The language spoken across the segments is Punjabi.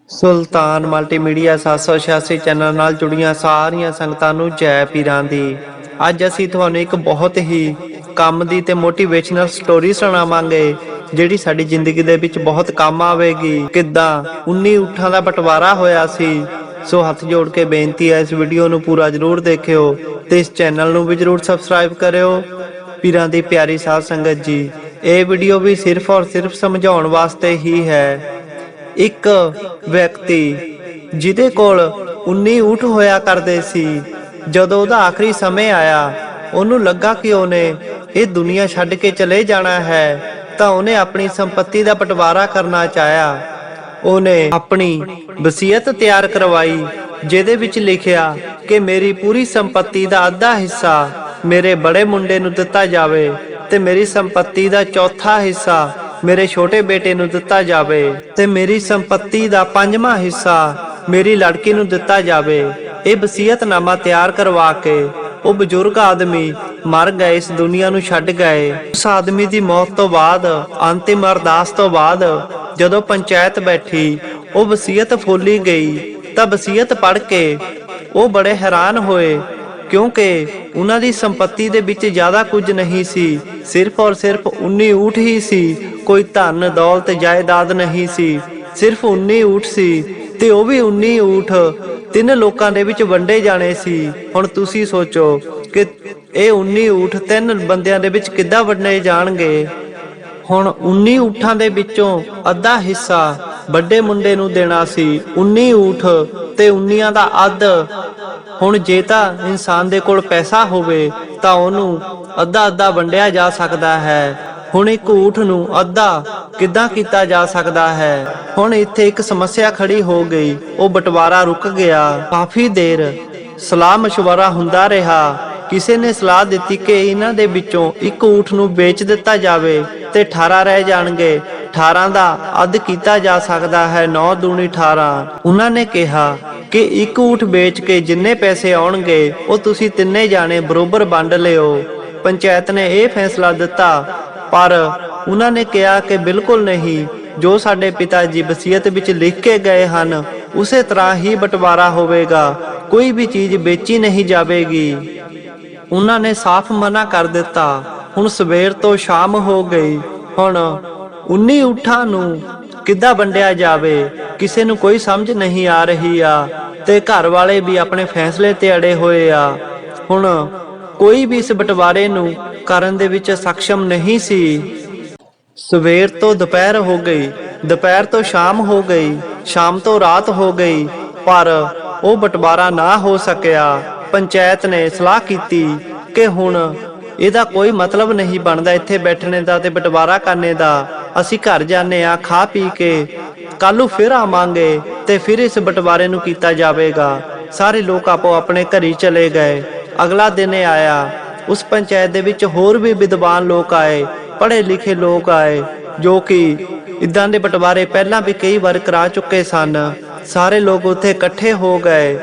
ਸੁਲਤਾਨ ਮਲਟੀਮੀਡੀਆ 786 ਚੈਨਲ ਨਾਲ ਜੁੜੀਆਂ ਸਾਰੀਆਂ ਸੰਗਤਾਂ ਨੂੰ ਜੈ ਪੀਰਾਂ ਦੀ। ਅੱਜ ਅਸੀਂ ਤੁਹਾਨੂੰ ਇੱਕ ਬਹੁਤ ਹੀ ਕੰਮ ਦੀ ਤੇ ਮੋਟੀਵੇਸ਼ਨਲ ਸਟੋਰੀ ਸੁਣਾਵਾਂਗੇ ਜਿਹੜੀ ਸਾਡੀ ਜ਼ਿੰਦਗੀ ਦੇ ਵਿੱਚ ਬਹੁਤ ਕੰਮ ਆਵੇਗੀ। ਕਿੱਦਾਂ 19 ਊਠਾਂ ਦਾ ਬਟਵਾਰਾ ਹੋਇਆ ਸੀ। ਸੋ ਹੱਥ ਜੋੜ ਕੇ ਬੇਨਤੀ ਹੈ, ਇਸ ਵੀਡੀਓ ਨੂੰ ਪੂਰਾ ਜ਼ਰੂਰ ਦੇਖਿਓ ਤੇ ਇਸ ਚੈਨਲ ਨੂੰ ਵੀ ਜ਼ਰੂਰ ਸਬਸਕ੍ਰਾਈਬ ਕਰਿਓ। ਪੀਰਾਂ ਦੀ ਪਿਆਰੀ ਸਾਧ ਸੰਗਤ ਜੀ, ਇਹ ਵੀਡੀਓ ਵੀ ਸਿਰਫ ਔਰ ਸਿਰਫ ਸਮਝਾਉਣ ਵਾਸਤੇ ਹੀ ਹੈ। ਇੱਕ ਵਿਅਕਤੀ ਜਿਹਦੇ ਕੋਲ 19 ਊਠ ਹੋਇਆ ਕਰਦੇ ਸੀ, ਜਦੋਂ ਉਹਦਾ ਆਖਰੀ ਸਮੇਂ ਆਇਆ, ਉਹਨੂੰ ਲੱਗਾ ਕਿ ਉਹਨੇ ਇਹ ਦੁਨੀਆ ਛੱਡ ਕੇ ਚਲੇ ਜਾਣਾ ਹੈ, ਤਾਂ ਉਹਨੇ ਆਪਣੀ ਸੰਪਤੀ ਦਾ ਬਟਵਾਰਾ ਕਰਨਾ ਚਾਹਿਆ। ਉਹਨੇ ਆਪਣੀ ਵਸੀਅਤ ਤਿਆਰ ਕਰਵਾਈ, ਜਿਹਦੇ ਵਿੱਚ ਲਿਖਿਆ ਕਿ ਮੇਰੀ ਪੂਰੀ ਸੰਪਤੀ ਦਾ ਅੱਧਾ ਹਿੱਸਾ ਮੇਰੇ ਬੜੇ ਮੁੰਡੇ ਨੂੰ ਦਿੱਤਾ ਜਾਵੇ ਤੇ ਮੇਰੀ ਸੰਪਤੀ ਦਾ ਚੌਥਾ ਹਿੱਸਾ ਮੇਰੇ ਛੋਟੇ ਬੇਟੇ ਨੂੰ ਦਿੱਤਾ ਜਾਵੇ ਤੇ ਮੇਰੀ ਸੰਪਤੀ ਦਾ 5ਵਾਂ ਹਿੱਸਾ ਮੇਰੀ ਲੜਕੀ ਨੂੰ ਦਿੱਤਾ ਜਾਵੇ। ਇਹ ਵਸੀਅਤਨਾਮਾ ਤਿਆਰ ਕਰਵਾ ਕੇ ਉਹ ਬਜ਼ੁਰਗ ਆਦਮੀ ਮਰ ਗਏ, ਇਸ ਦੁਨੀਆ ਨੂੰ ਛੱਡ ਗਏ। ਉਸ ਆਦਮੀ ਦੀ ਮੌਤ ਤੋਂ ਬਾਅਦ, ਅੰਤਿਮ ਅਰਦਾਸ ਤੋਂ ਬਾਅਦ, ਜਦੋਂ ਪੰਚਾਇਤ ਬੈਠੀ, ਉਹ ਵਸੀਅਤ ਫੋਲੀ ਗਈ ਤਾਂ ਵਸੀਅਤ ਪੜ੍ਹ ਕੇ ਉਹ ਬੜੇ ਹੈਰਾਨ ਹੋਏ, ਕਿਉਂਕਿ ਉਹਨਾਂ ਦੀ ਸੰਪਤੀ ਦੇ ਵਿੱਚ ਜ਼ਿਆਦਾ ਕੁਝ ਨਹੀਂ ਸੀ, ਸਿਰਫ ਔਰ ਸਿਰਫ 19 ਊਠ ਹੀ ਸੀ। ਕੋਈ ਧਨ ਦੌਲਤ ਜਾਇਦਾਦ ਨਹੀਂ ਸੀ, ਸਿਰਫ 19 ਊਠ ਸੀ ਤੇ ਉਹ ਵੀ 19 ਊਠ 3 ਲੋਕਾਂ ਦੇ ਵਿੱਚ ਵੰਡੇ ਜਾਣੇ ਸੀ। ਹੁਣ ਤੁਸੀਂ ਸੋਚੋ ਕਿ ਇਹ 19 ਊਠ 3 ਬੰਦਿਆਂ ਦੇ ਵਿੱਚ ਕਿੱਦਾਂ ਵੰਡੇ ਜਾਣਗੇ। ਹੁਣ 19 ਊਠਾਂ ਦੇ ਵਿੱਚੋਂ ਅੱਧਾ ਹਿੱਸਾ ਵੱਡੇ ਮੁੰਡੇ ਨੂੰ ਦੇਣਾ ਸੀ, 19 ਊਠ ਤੇ 19 ਦਾ ਅੱਧ। ਹੁਣ ਜੇ ਤਾਂ ਇਨਸਾਨ ਦੇ ਕੋਲ ਪੈਸਾ ਹੋਵੇ ਤਾਂ ਉਹਨੂੰ ਅੱਧਾ ਅੱਧਾ ਵੰਡਿਆ ਜਾ ਸਕਦਾ ਹੈ। ਹੁਣ ਇੱਕ ਊਠ ਨੂੰ ਅੱਧਾ ਕਿੱਦਾਂ ਕੀਤਾ ਜਾ ਸਕਦਾ ਹੈ। ਹੁਣ ਇੱਥੇ ਇੱਕ ਸਮੱਸਿਆ ਖੜੀ ਹੋ ਗਈ, ਉਹ ਬਟਵਾਰਾ ਰੁਕ ਗਿਆ। ਕਾਫੀ ਦੇਰ ਸਲਾਹ ਮਸ਼ਵਰਾ ਹੁੰਦਾ ਰਿਹਾ। ਕਿਸੇ ਨੇ ਸਲਾਹ ਦਿੱਤੀ ਕਿ ਇਹਨਾਂ ਦੇ ਵਿੱਚੋਂ ਇੱਕ ਊਠ ਨੂੰ ਵੇਚ ਦਿੱਤਾ ਜਾਵੇ ਤੇ 18 ਰਹਿ ਜਾਣਗੇ। 18 ਦਾ ਅੱਧ ਕੀਤਾ ਜਾ ਸਕਦਾ ਹੈ, 9 ਦੂਣੀ 18। ਉਹਨਾਂ ਨੇ ਕਿਹਾ ਕਿ ਇੱਕ ਊਠ ਵੇਚ ਕੇ ਜਿੰਨੇ ਪੈਸੇ ਆਉਣਗੇ ਉਹ ਤੁਸੀਂ ਤਿੰਨੇ ਜਾਣੇ ਬਰੋਬਰ ਵੰਡ ਲਿਓ। ਪੰਚਾਇਤ ਨੇ ਇਹ ਫੈਸਲਾ ਦਿੱਤਾ, ਪਰ ਉਹਨਾਂ ਨੇ ਕਿਹਾ ਕਿ ਬਿਲਕੁਲ ਨਹੀਂ, ਜੋ ਸਾਡੇ ਪਿਤਾ ਜੀ ਵਸੀਅਤ ਵਿੱਚ ਲਿਖ ਕੇ ਗਏ ਹਨ ਉਸੇ ਤਰ੍ਹਾਂ ਹੀ ਬਟਵਾਰਾ ਹੋਵੇਗਾ, ਕੋਈ ਵੀ ਚੀਜ਼ ਵੇਚੀ ਨਹੀਂ ਜਾਵੇਗੀ। ਉਹਨਾਂ ਨੇ ਸਾਫ਼ ਮਨਾ ਕਰ ਦਿੱਤਾ। ਹੁਣ ਸਵੇਰ ਤੋਂ ਸ਼ਾਮ ਹੋ ਗਈ। ਹੁਣ 19 ਊਠਾਂ ਨੂੰ ਕਿੱਦਾਂ ਵੰਡਿਆ ਜਾਵੇ, ਕਿਸੇ ਨੂੰ ਕੋਈ ਸਮਝ ਨਹੀਂ ਆ ਰਹੀ ਆ ਤੇ ਘਰ ਵਾਲੇ ਵੀ ਆਪਣੇ ਫੈਸਲੇ ਤੇ ਅੜੇ ਹੋਏ ਆ। ਹੁਣ ਕੋਈ ਵੀ ਇਸ ਬਟਵਾਰੇ ਨੂੰ ਕਰਨ ਦੇ ਵਿੱਚ ਸક્ષਮ ਨਹੀਂ ਸੀ। ਸਵੇਰ ਤੋਂ ਦੁਪਹਿਰ ਹੋ ਗਈ, ਦੁਪਹਿਰ ਤੋਂ ਸ਼ਾਮ ਹੋ ਗਈ, ਸ਼ਾਮ ਤੋਂ ਰਾਤ ਹੋ ਗਈ, ਪਰ ਉਹ ਬਟਵਾਰਾ ਨਾ ਹੋ ਸਕਿਆ। ਪੰਚਾਇਤ ਨੇ ਸਲਾਹ ਕੀਤੀ ਕਿ ਹੁਣ ਇਹਦਾ ਕੋਈ ਮਤਲਬ ਨਹੀਂ ਬਣਦਾ ਇੱਥੇ ਬੈਠਣੇ ਦਾ ਤੇ ਬਟਵਾਰਾ ਕਰਨੇ ਦਾ। ਅਸੀਂ ਘਰ ਜਾਂਦੇ ਆ, ਖਾ ਪੀ ਕੇ ਕੱਲ ਨੂੰ ਫਿਰ ਆਵਾਂਗੇ ਤੇ ਫਿਰ ਇਸ ਬਟਵਾਰੇ ਨੂੰ ਕੀਤਾ ਜਾਵੇਗਾ। ਸਾਰੇ ਲੋਕ ਆਪੋ ਆਪਣੇ ਘਰੀ ਚਲੇ ਗਏ। ਅਗਲਾ ਦਿਨ ਆਇਆ, ਉਸ ਪੰਚਾਇਤ ਦੇ ਵਿੱਚ ਹੋਰ ਵੀ ਵਿਦਵਾਨ ਲੋਕ ਆਏ, ਪੜ੍ਹੇ ਲਿਖੇ ਲੋਕ ਆਏ, ਜੋ ਕਿ ਇਦਾਂ ਦੇ ਬਟਵਾਰੇ ਪਹਿਲਾਂ ਵੀ ਕਈ ਵਾਰ ਕਰਾ ਚੁੱਕੇ ਸਨ। ਸਾਰੇ ਲੋਕ ਉੱਥੇ ਇਕੱਠੇ ਹੋ ਗਏ।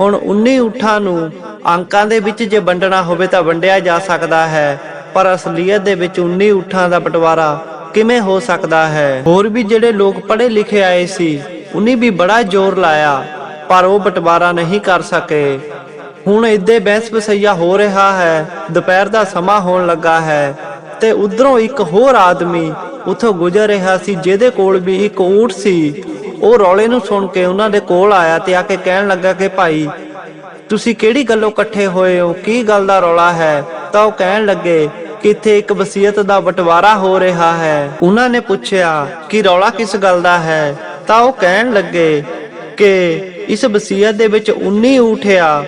ਹੁਣ 19 ਊਠਾਂ ਨੂੰ ਅੰਕਾਂ ਦੇ ਵਿੱਚ ਜੇ ਵੰਡਣਾ ਹੋਵੇ ਤਾਂ ਵੰਡਿਆ ਜਾ ਸਕਦਾ ਹੈ, ਪਰ ਅਸਲੀਅਤ ਦੇ ਵਿੱਚ 19 ਊਠਾਂ ਦਾ ਬਟਵਾਰਾ ਕਿਵੇਂ ਹੋ ਸਕਦਾ ਹੈ। ਹੋਰ ਵੀ ਜਿਹੜੇ ਲੋਕ ਪੜ੍ਹੇ ਲਿਖੇ ਆਏ ਸੀ, ਉਹਨੇ ਵੀ ਬੜਾ ਜ਼ੋਰ ਲਾਇਆ, ਪਰ ਉਹ ਬਟਵਾਰਾ ਨਹੀਂ ਕਰ ਸਕੇ। ਹੁਣ ਇੱਦੇ ਬਹਿਸ ਵਸਈਆ ਹੋ ਰਿਹਾ ਹੈ। ਦੁਪਹਿਰ ਦਾ ਸਮਾਂ ਹੋਣ ਲੱਗਾ ਹੈ ਤੇ ਉਧਰੋਂ ਇੱਕ ਹੋਰ ਆਦਮੀ ਉੱਥੋਂ ਗੁਜ਼ਰ ਰਿਹਾ ਸੀ, ਜਿਹਦੇ ਕੋਲ ਵੀ ਇੱਕ ਊਠ ਸੀ। ਉਹ ਰੌਲੇ ਨੂੰ ਸੁਣ ਕੇ ਉਹਨਾਂ ਦੇ ਕੋਲ ਆਇਆ ਤੇ ਆ ਕੇ ਕਹਿਣ ਲੱਗਾ ਕਿ ਭਾਈ, ਤੁਸੀਂ ਕਿਹੜੀ ਗੱਲੋਂ ਇਕੱਠੇ ਹੋਏ ਹੋ, ਕੀ ਗੱਲ ਦਾ ਰੌਲਾ ਹੈ। ਤਾਂ ਉਹ ਕਹਿਣ ਲੱਗੇ ਕਿ ਇੱਥੇ ਇੱਕ ਵਸੀਅਤ ਦਾ ਬਟਵਾਰਾ ਹੋ ਰਿਹਾ ਹੈ। ਉਹਨਾਂ ਨੇ ਪੁੱਛਿਆ ਕਿ ਰੌਲਾ ਕਿਸ ਗੱਲ ਦਾ ਹੈ। ਤਾਂ ਉਹ ਕਹਿਣ ਲੱਗੇ ਕਿ ਇਸ ਵਸੀਅਤ ਦੇ ਵਿੱਚ 19 ਊਠ ਆ,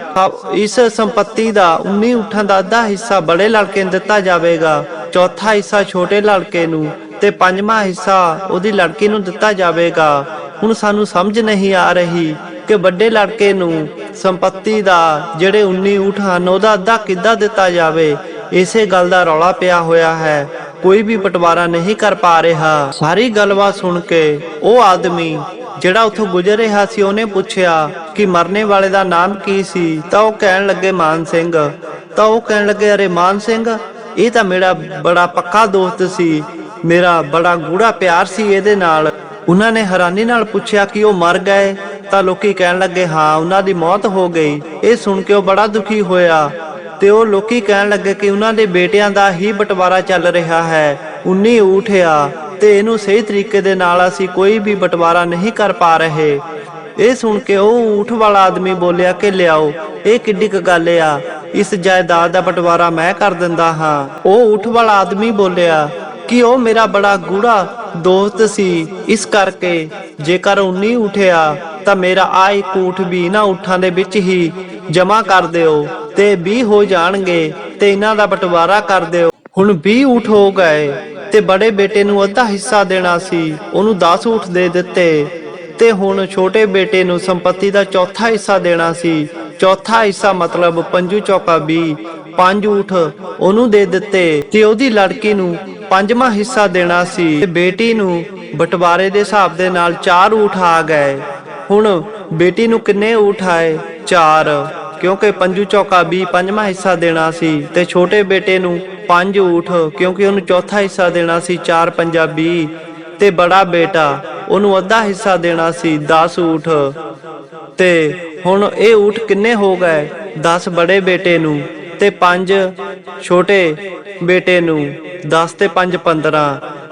ਇਸ ਸੰਪਤੀ ਦਾ 19 ਊਠਾਂ ਦਾ ਅੱਧਾ ਹਿੱਸਾ ਬੜੇ ਲੜਕੇ ਨੂੰ ਦਿੱਤਾ ਜਾਵੇਗਾ, ਚੌਥਾ ਹਿੱਸਾ ਛੋਟੇ ਲੜਕੇ ਨੂੰ ਤੇ 5ਵਾਂ ਹਿੱਸਾ ਉਹਦੀ ਲੜਕੀ ਨੂੰ ਦਿੱਤਾ ਜਾਵੇਗਾ। ਹੁਣ ਸਾਨੂੰ ਸਮਝ ਨਹੀਂ ਆ ਰਹੀ ਕਿ ਵੱਡੇ ਲੜਕੇ ਨੂੰ ਸੰਪਤੀ ਦਾ ਜਿਹੜੇ 19 ਊਠ ਹਨ ਉਹਦਾ ਅੱਧਾ ਕਿੱਦਾਂ ਦਿੱਤਾ ਜਾਵੇ। ਇਸੇ ਗੱਲ ਦਾ ਰੌਲਾ ਪਿਆ ਹੋਇਆ ਹੈ, ਕੋਈ ਵੀ ਬਟਵਾਰਾ ਨਹੀਂ ਕਰ ਪਾ ਰਿਹਾ। ਸਾਰੀ ਗੱਲਬਾਤ ਸੁਣ ਕੇ ਉਹ ਆਦਮੀ ਜਿਹੜਾ ਉੱਥੋਂ ਗੁਜ਼ਰ ਰਿਹਾ ਸੀ, ਉਹਨੇ ਪੁੱਛਿਆ ਕਿ ਮਰਨੇ ਵਾਲੇ ਦਾ ਨਾਮ ਕੀ ਸੀ। ਤਾਂ ਉਹ ਕਹਿਣ ਲੱਗੇ ਮਾਨ ਸਿੰਘ। ਤਾਂ ਉਹ ਕਹਿਣ ਲੱਗੇ, ਅਰੇ ਮਾਨ ਸਿੰਘ, ਇਹ ਤਾਂ ਮੇਰਾ ਬੜਾ ਪੱਕਾ ਦੋਸਤ ਸੀ, ਮੇਰਾ ਬੜਾ ਗੂੜਾ ਪਿਆਰ ਸੀ ਇਹਦੇ ਨਾਲ। ਉਹਨਾਂ ਨੇ ਹੈਰਾਨੀ ਨਾਲ ਪੁੱਛਿਆ ਕਿ ਉਹ ਮਰ ਗਏ ਤਾਂ ਲੋਕੀ ਕਹਿਣ ਲੱਗੇ ਹਾਂ ਉਹਨਾਂ ਦੀ ਮੌਤ ਹੋ ਗਈ। ਇਹ ਸੁਣ ਕੇ ਉਹ ਬੜਾ ਦੁਖੀ ਹੋਇਆ ਤੇ ਉਹ ਲੋਕੀ ਕਹਿਣ ਲੱਗੇ ਕਿ ਉਹਨਾਂ ਦੇ ਬੇਟਿਆਂ ਦਾ ਹੀ ਬਟਵਾਰਾ ਚੱਲ ਰਿਹਾ ਹੈ। 19 ਊਠ ਆ ਤੇ ਇਹਨੂੰ ਸਹੀ ਤਰੀਕੇ ਦੇ ਨਾਲ ਅਸੀਂ ਕੋਈ ਵੀ ਬਟਵਾਰਾ ਨਹੀਂ ਕਰ ਪਾ ਰਹੇ। ਇਹ ਸੁਣ ਕੇ ਉਹ ਊਠ ਵਾਲਾ ਆਦਮੀ ਬੋਲਿਆ ਕਿ ਲਿਆਓ, ਇਹ ਕਿੱਡੀ ਕੁ ਗੱਲ ਆ, ਇਸ ਜਾਇਦਾਦ ਦਾ ਬਟਵਾਰਾ ਮੈਂ ਕਰ ਦਿੰਦਾ ਹਾਂ। ਉਹ ਊਠ ਵਾਲਾ ਆਦਮੀ ਬੋਲਿਆ ਕਿ ਉਹ ਮੇਰਾ ਬੜਾ ਗੂੜਾ ਦੋਸਤ ਸੀ, ਇਸ ਕਰਕੇ ਜੇਕਰ 19 ਉਠਿਆ ਤਾਂ ਮੇਰਾ ਆ ਇੱਕ ਊਠ ਵੀ ਇਹਨਾਂ ਊਠਾਂ ਦੇ ਵਿੱਚ ਹੀ ਜਮਾ ਕਰ ਦਿਓ ਤੇ 20 ਹੋ ਜਾਣਗੇ ਤੇ ਇਹਨਾਂ ਦਾ ਬਟਵਾਰਾ ਕਰ ਦਿਓ। ਹੁਣ 20 ਊਠ ਹੋ ਗਏ ਤੇ ਬੜੇ ਬੇਟੇ ਨੂੰ ਅੱਧਾ ਹਿੱਸਾ ਦੇਣਾ ਸੀ, ਉਹਨੂੰ 10 ਊਠ ਦੇ ਦਿੱਤੇ ਤੇ ਹੁਣ ਛੋਟੇ ਬੇਟੇ ਨੂੰ ਸੰਪत्ति ਦਾ ਚੌਥਾ ਹਿੱਸਾ ਦੇਣਾ ਸੀ। ਚੌਥਾ ਹਿੱਸਾ ਮਤਲਬ 5 ਚੌਕਾ 20, 5 ਊਠ ਉਹਨੂੰ ਦੇ ਦਿੱਤੇ ਤੇ ਉਹਦੀ ਲੜਕੀ ਨੂੰ 5ਵਾਂ ਹਿੱਸਾ ਦੇਣਾ ਸੀ ਤੇ ਬੇਟੀ ਨੂੰ ਬਟਵਾਰੇ ਦੇ ਹਿਸਾਬ ਦੇ ਨਾਲ 4 ਊਠ ਆ ਗਏ। ਹੁਣ ਬੇਟੀ ਨੂੰ ਕਿੰਨੇ ਊਠ ਆਏ? 4, ਕਿਉਂਕਿ 5 ਚੌਕਾ 20 5ਵਾਂ ਹਿੱਸਾ ਦੇਣਾ ਸੀ ਤੇ ਛੋਟੇ ਬੇਟੇ ਨੂੰ 5 ਊਠ ਕਿਉਂਕਿ ਉਹਨੂੰ ਚੌਥਾ ਹਿੱਸਾ ਦੇਣਾ ਸੀ। 4 5 20 ਤੇ ਬੜਾ ਬੇਟਾ ਉਹਨੂੰ ਅੱਧਾ ਹਿੱਸਾ ਦੇਣਾ ਸੀ 10 ਊਠ। ਤੇ ਹੁਣ ਇਹ ਊਠ ਕਿੰਨੇ ਹੋ ਗਏ? 10 ਬੜੇ ਬੇਟੇ ਨੂੰ ਤੇ 5 ਛੋਟੇ ਬੇਟੇ ਨੂੰ। 10 ਤੇ 5 15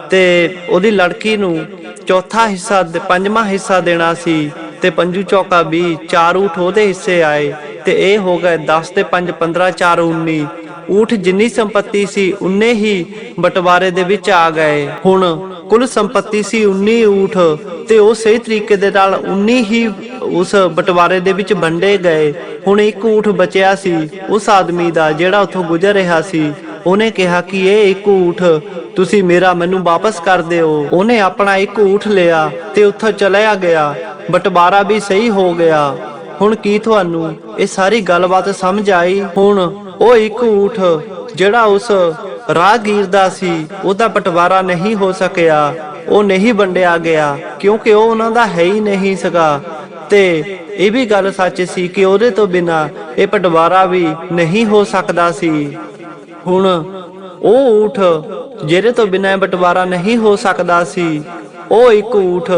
ਤੇ ਉਹਦੀ ਲੜਕੀ ਨੂੰ ਚੌਥਾ ਹਿੱਸਾ 5ਵਾਂ ਹਿੱਸਾ ਦੇਣਾ ਸੀ ਤੇ 5 ਚੌਕਾ 20 4 ਊਠ ਉਹਦੇ ਹਿੱਸੇ ਆਏ ਤੇ ਇਹ ਹੋ ਗਏ 10 ਤੇ 5 15 4 19 ਊਠ। ਜਿੰਨੀ ਸੰਪत्ति ਸੀ ਉਨੇ ਹੀ ਬਟਵਾਰੇ ਦੇ ਵਿੱਚ ਆ ਗਏ। ਹੁਣ ਕੁੱਲ ਸੰਪत्ति ਸੀ 19 ਊਠ ਤੇ ਉਹ ਸਹੀ ਤਰੀਕੇ ਦੇ ਨਾਲ 19 ਹੀ ਉਸ ਬਟਵਾਰੇ ਦੇ ਵਿੱਚ ਵੰਡੇ ਗਏ। ਹੁਣ ਇੱਕ ਊਠ ਬਚਿਆ ਸੀ ਉਸ ਆਦਮੀ ਦਾ ਜਿਹੜਾ ਉੱਥੋਂ ਗੁਜ਼ਰ ਰਿਹਾ ਸੀ। ਉਹਨੇ ਕਿਹਾ ਕਿ ਇਹ ਇੱਕ ਊਠ ਤੁਸੀਂ ਮੈਨੂੰ ਵਾਪਸ ਕਰ ਦਿਓ। ਉਹਨੇ ਆਪਣਾ ਇੱਕ ਊਠ ਲਿਆ ਤੇ ਉੱਥੋਂ ਚਲਿਆ ਗਿਆ, ਬਟਵਾਰਾ ਵੀ ਸਹੀ ਹੋ ਗਿਆ। ਹੁਣ ਕੀ ਤੁਹਾਨੂੰ ਇਹ ਸਾਰੀ ਗੱਲਬਾਤ ਸਮਝ ਆਈ? ਹੁਣ ਉਹ ਇੱਕ ਊਠ ਜਿਹੜਾ ਉਸ ਰਾਹਗੀਰ ਦਾ ਸੀ ਉਹਦਾ ਬਟਵਾਰਾ ਨਹੀਂ ਹੋ ਸਕਿਆ, ਉਹ ਨਹੀਂ ਵੰਡਿਆ ਗਿਆ ਕਿਉਂਕਿ ਉਹ ਉਹਨਾਂ ਦਾ ਹੈ ਹੀ ਨਹੀਂ ਸੀਗਾ। ਤੇ ਇਹ ਵੀ ਗੱਲ ਸੱਚ ਸੀ ਕਿ ਉਹਦੇ ਤੋਂ ਬਿਨਾਂ ਇਹ ਬਟਵਾਰਾ ਵੀ ਨਹੀਂ ਹੋ ਸਕਦਾ ਸੀ। ਹੁਣ ਉਹ ਊਠ ਜਿਹਦੇ ਤੋਂ ਬਿਨਾਂ ਬਟਵਾਰਾ ਨਹੀਂ ਹੋ ਸਕਦਾ ਸੀ, ਉਹ ਇੱਕ ਊਠ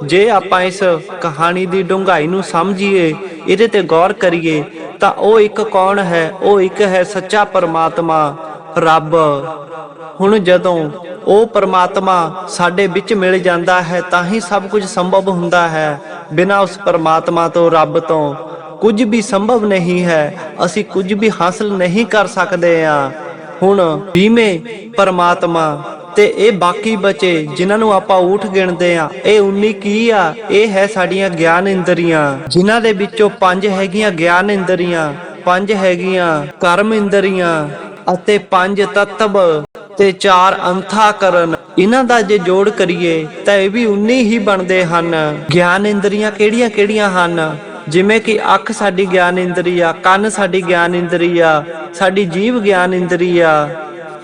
ਜੇ ਆਪਾਂ ਇਸ ਕਹਾਣੀ ਦੀ ਡੂੰਘਾਈ ਨੂੰ ਸਮਝੀਏ, ਇਹਦੇ ਤੇ ਗੌਰ ਕਰੀਏ ਤਾਂ ਉਹ ਇੱਕ ਕੌਣ ਹੈ? ਉਹ ਇੱਕ ਹੈ ਸੱਚਾ ਪਰਮਾਤਮਾ, ਰੱਬ। ਹੁਣ ਜਦੋਂ ਉਹ ਪਰਮਾਤਮਾ ਸਾਡੇ ਵਿੱਚ ਮਿਲ ਜਾਂਦਾ ਹੈ ਤਾਂ ਹੀ ਸਭ ਕੁਝ ਸੰਭਵ ਹੁੰਦਾ ਹੈ। ਬਿਨਾਂ ਉਸ ਪਰਮਾਤਮਾ ਤੋਂ, ਰੱਬ ਤੋਂ ਕੁਝ ਵੀ ਸੰਭਵ ਨਹੀਂ ਹੈ। ਅਸੀਂ ਕੁਝ ਵੀ ਹਾਸਲ ਨਹੀਂ ਕਰ ਸਕਦੇ ਹਾਂ। ਹੁਣ 20ਵੇਂ ਪਰਮਾਤਮਾ ਤੇ ਇਹ ਬਾਕੀ ਬਚੇ ਜਿਨ੍ਹਾਂ ਨੂੰ ਆਪਾਂ ਊਠ ਗਿਣਦੇ ਆ, ਇਹ 19 ਕੀ ਆ? ਇਹ ਹੈ ਸਾਡੀਆਂ ਗਿਆਨ ਇੰਦਰੀਆਂ, ਜਿਨ੍ਹਾਂ ਦੇ ਵਿੱਚੋਂ 5 ਹੈਗੀਆਂ ਗਿਆਨ ਇੰਦਰੀਆਂ, 5 ਹੈਗੀਆਂ ਕਰਮ ਇੰਦਰੀਆਂ ਅਤੇ 5 ਤੱਤਵ ਤੇ 4 ਅੰਤःਕਰਨ। ਇਹਨਾਂ ਦਾ ਜੇ ਜੋੜ ਕਰੀਏ ਤਾਂ ਇਹ ਵੀ 19 ਹੀ ਬਣਦੇ ਹਨ। ਗਿਆਨ ਇੰਦਰੀਆਂ ਕਿਹੜੀਆਂ ਕਿਹੜੀਆਂ ਹਨ? ਜਿਵੇਂ ਕਿ ਅੱਖ ਸਾਡੀ ਗਿਆਨ ਇੰਦਰੀ ਆ, ਕੰਨ ਸਾਡੀ ਗਿਆਨ ਇੰਦਰੀ ਆ, ਸਾਡੀ ਜੀਭ ਗਿਆਨ ਇੰਦਰੀ ਆ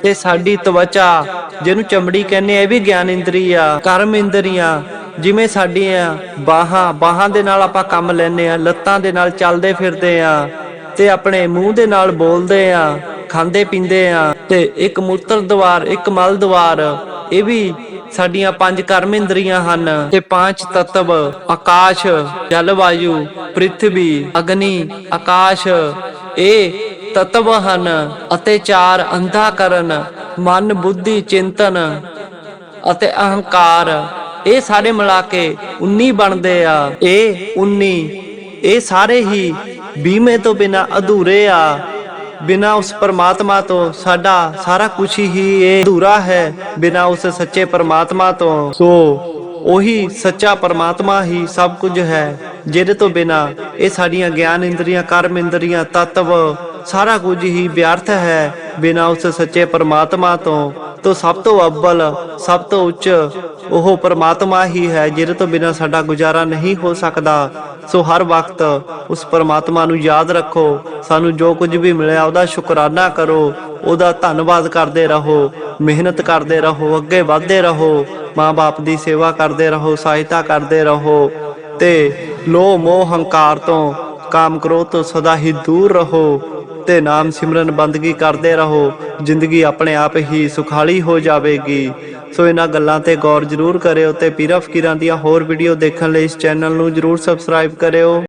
ਤੇ ਸਾਡੀ ਤਵਚਾ ਜਿਹਨੂੰ ਚਮੜੀ ਕਹਿੰਦੇ ਆ ਇਹ ਵੀ ਗਿਆਨ ਇੰਦਰੀ ਆ। ਕਰਮ ਇੰਦਰੀਆਂ ਜਿਵੇਂ ਸਾਡੀਆਂ ਬਾਹਾਂ ਦੇ ਨਾਲ ਆਪਾਂ ਕੰਮ ਲੈਂਦੇ ਆ, ਲੱਤਾਂ ਦੇ ਨਾਲ ਚੱਲਦੇ ਫਿਰਦੇ ਆ ਤੇ ਆਪਣੇ ਮੂੰਹ ਦੇ ਨਾਲ ਬੋਲਦੇ ਆ, ਖਾਂਦੇ ਪੀਂਦੇ ਆ ਤੇ ਇੱਕ ਮੂਤਰ ਦੁਆਰ, ਇੱਕ ਮਲ ਦੁਆਰ, ਇਹ ਵੀ ਸਾਡੀਆਂ 5 ਕਰਮ ਇੰਦਰੀਆਂ ਹਨ। ਤੇ 5 ਤੱਤਵ ਆਕਾਸ਼, ਜਲ, ਵਾਯੂ, ਪ੍ਰਿਥਵੀ, ਅਗਨੀ, ਆਕਾਸ਼, ਇਹ ਤੱਤਵ ਹਨ ਅਤੇ 4 ਅੰਧਾਕਰਨ, ਮਨ, ਬੁੱਧੀ, ਚਿੰਤਨ ਅਤੇ ਅਹੰਕਾਰ। ਇਹ ਸਾਰੇ ਮਿਲਾ ਕੇ 19 ਬਣਦੇ ਆ। ਇਹ 19 ਇਹ ਸਾਰੇ ਹੀ 20ਵੇਂ ਤੋਂ ਬਿਨਾਂ ਅਧੂਰੇ ਆ। ਬਿਨਾਂ ਉਸ ਪਰਮਾਤਮਾ ਤੋਂ ਸਾਡਾ ਸਾਰਾ ਕੁਝ ਹੀ ਇਹ ਅਧੂਰਾ ਹੈ, ਬਿਨਾਂ ਉਸ ਸੱਚੇ ਪਰਮਾਤਮਾ ਤੋਂ। ਸੋ ਉਹੀ ਸੱਚਾ ਪਰਮਾਤਮਾ ਹੀ ਸਭ ਕੁਝ ਹੈ, ਜਿਹਦੇ ਤੋਂ ਬਿਨਾਂ ਇਹ ਸਾਡੀਆਂ ਗਿਆਨ ਇੰਦਰੀਆਂ, ਕਰਮ ਇੰਦਰੀਆਂ, ਤੱਤਵ ਸਾਰਾ ਕੁਝ ਹੀ ਵਿਅਰਥ ਹੈ। ਬਿਨਾਂ ਉਸ ਸੱਚੇ ਪਰਮਾਤਮਾ ਤੋਂ ਸਭ ਤੋਂ ਅੱਵਲ, ਸਭ ਤੋਂ ਉੱਚ ਉਹ ਪਰਮਾਤਮਾ ਹੀ ਹੈ, ਜਿਹਦੇ ਤੋਂ ਬਿਨਾਂ ਸਾਡਾ ਗੁਜ਼ਾਰਾ ਨਹੀਂ ਹੋ ਸਕਦਾ। ਸੋ ਹਰ ਵਕਤ ਉਸ ਪਰਮਾਤਮਾ ਨੂੰ ਯਾਦ ਰੱਖੋ। ਸਾਨੂੰ ਜੋ ਕੁਝ ਵੀ ਮਿਲਿਆ ਉਹਦਾ ਸ਼ੁਕਰਾਨਾ ਕਰੋ, ਉਹਦਾ ਧੰਨਵਾਦ ਕਰਦੇ ਰਹੋ, ਮਿਹਨਤ ਕਰਦੇ ਰਹੋ, ਅੱਗੇ ਵਧਦੇ ਰਹੋ, ਮਾਂ-ਬਾਪ ਦੀ ਸੇਵਾ ਕਰਦੇ ਰਹੋ, ਸਹਾਇਤਾ ਕਰਦੇ ਰਹੋ ਤੇ ਲੋਭ ਮੋਹ ਹੰਕਾਰ ਤੋਂ, ਕਾਮ ਕ੍ਰੋਧ ਤੋਂ ਸਦਾ ਹੀ ਦੂਰ ਰਹੋ ਤੇ ਨਾਮ ਸਿਮਰਨ ਬੰਦਗੀ ਕਰਦੇ ਰਹੋ। ਜ਼ਿੰਦਗੀ ਆਪਣੇ ਆਪ ਹੀ ਸੁਖਾਲੀ ਹੋ ਜਾਵੇਗੀ। ਸੋ ਇਹਨਾਂ ਗੱਲਾਂ ਤੇ ਗੌਰ ਜ਼ਰੂਰ ਕਰਿਓ ਤੇ ਪੀਰਾਂ ਫਕੀਰਾਂ ਦੀਆਂ ਹੋਰ ਵੀਡੀਓ ਦੇਖਣ ਲਈ ਇਸ ਚੈਨਲ ਨੂੰ ਜ਼ਰੂਰ ਸਬਸਕ੍ਰਾਈਬ ਕਰਿਓ।